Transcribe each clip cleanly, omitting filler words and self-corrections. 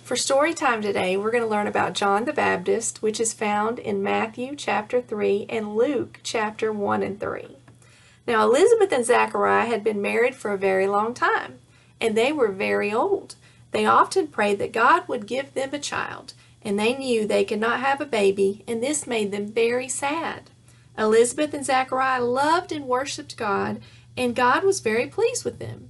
For story time today, we're going to learn about John the Baptist, which is found in Matthew chapter 3 and Luke chapter 1 and 3. Now, Elizabeth and Zachariah had been married for a very long time, and they were very old. They often prayed that God would give them a child, and they knew they could not have a baby, and this made them very sad. Elizabeth and Zachariah loved and worshiped God, and God was very pleased with them.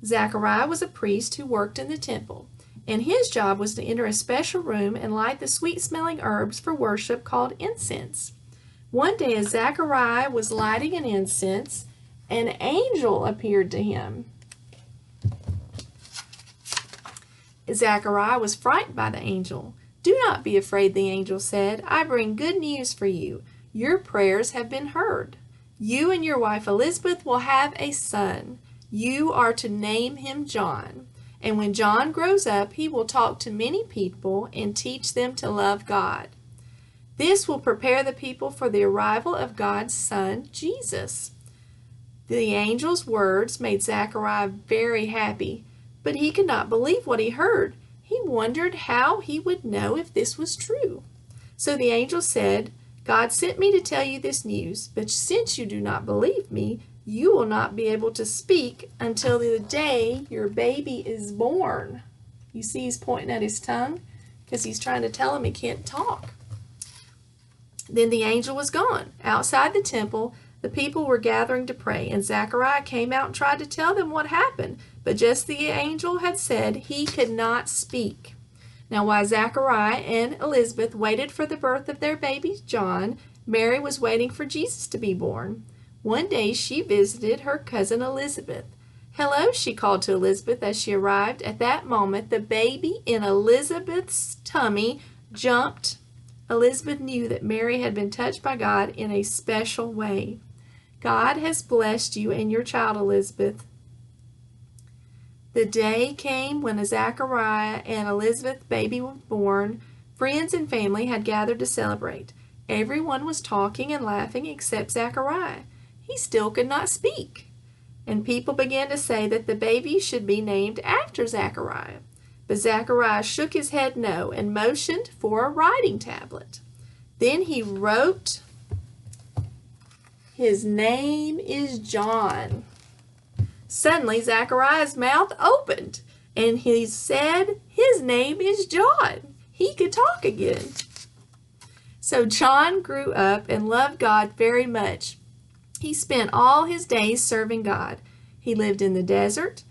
Zachariah was a priest who worked in the temple, and his job was to enter a special room and light the sweet-smelling herbs for worship called incense. One day as Zachariah was lighting an incense, an angel appeared to him. Zachariah was frightened by the angel. "Do not be afraid," the angel said. "I bring good news for you. Your prayers have been heard. You and your wife Elizabeth will have a son. You are to name him John. And when John grows up, he will talk to many people and teach them to love God. This will prepare the people for the arrival of God's Son, Jesus." The angel's words made Zachariah very happy, but he could not believe what he heard. He wondered how he would know if this was true. So the angel said, "God sent me to tell you this news, but since you do not believe me, you will not be able to speak until the day your baby is born." You see, he's pointing at his tongue because he's trying to tell him he can't talk. Then the angel was gone. Outside the temple, the people were gathering to pray, and Zachariah came out and tried to tell them what happened, but just the angel had said he could not speak. Now, while Zachariah and Elizabeth waited for the birth of their baby John, Mary was waiting for Jesus to be born. One day she visited her cousin Elizabeth. "Hello," she called to Elizabeth as she arrived. At that moment, the baby in Elizabeth's tummy jumped. Elizabeth knew that Mary had been touched by God in a special way. "God has blessed you and your child, Elizabeth." The day came when Zachariah and Elizabeth's baby was born. Friends and family had gathered to celebrate. Everyone was talking and laughing except Zachariah. He still could not speak. And people began to say that the baby should be named after Zachariah. But Zachariah shook his head no and motioned for a writing tablet. Then he wrote, "His name is John." Suddenly Zachariah's mouth opened and he said, "His name is John." He could talk again. So John grew up and loved God very much. He spent all his days serving God. He lived in the desert.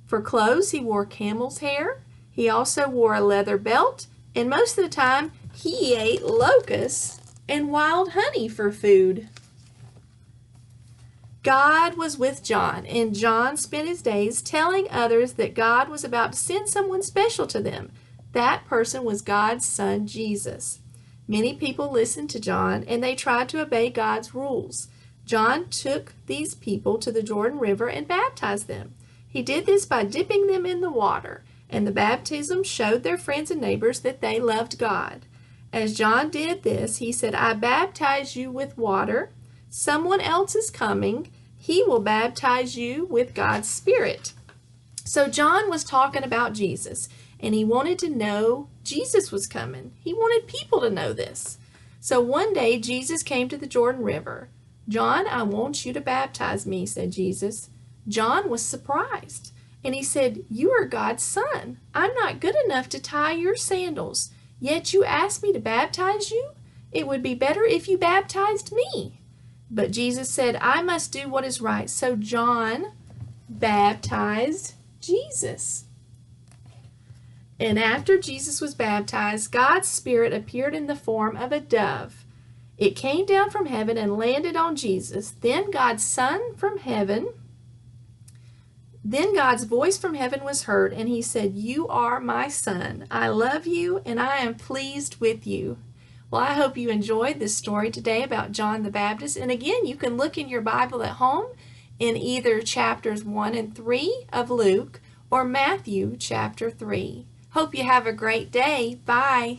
For clothes, he wore camel's hair. He also wore a leather belt, and most of the time, he ate locusts and wild honey for food. God was with John, and John spent his days telling others that God was about to send someone special to them. That person was God's Son, Jesus. Many people listened to John, and they tried to obey God's rules. John took these people to the Jordan River and baptized them. He did this by dipping them in the water, and the baptism showed their friends and neighbors that they loved God. As John did this, he said, "I baptize you with water. Someone else is coming. He will baptize you with God's Spirit." So John was talking about Jesus, and he wanted to know Jesus was coming. He wanted people to know this. So one day Jesus came to the Jordan River. "John, I want you to baptize me," said Jesus. John was surprised, and he said, "You are God's son. I'm not good enough to tie your sandals, yet you ask me to baptize you? It would be better if you baptized me." But Jesus said, "I must do what is right." So John baptized Jesus. And after Jesus was baptized, God's Spirit appeared in the form of a dove. It came down from heaven and landed on Jesus. Then God's voice from heaven was heard, and he said, "You are my son. I love you, and I am pleased with you." Well, I hope you enjoyed this story today about John the Baptist. And again, you can look in your Bible at home in either chapters 1 and 3 of Luke or Matthew chapter 3. Hope you have a great day. Bye.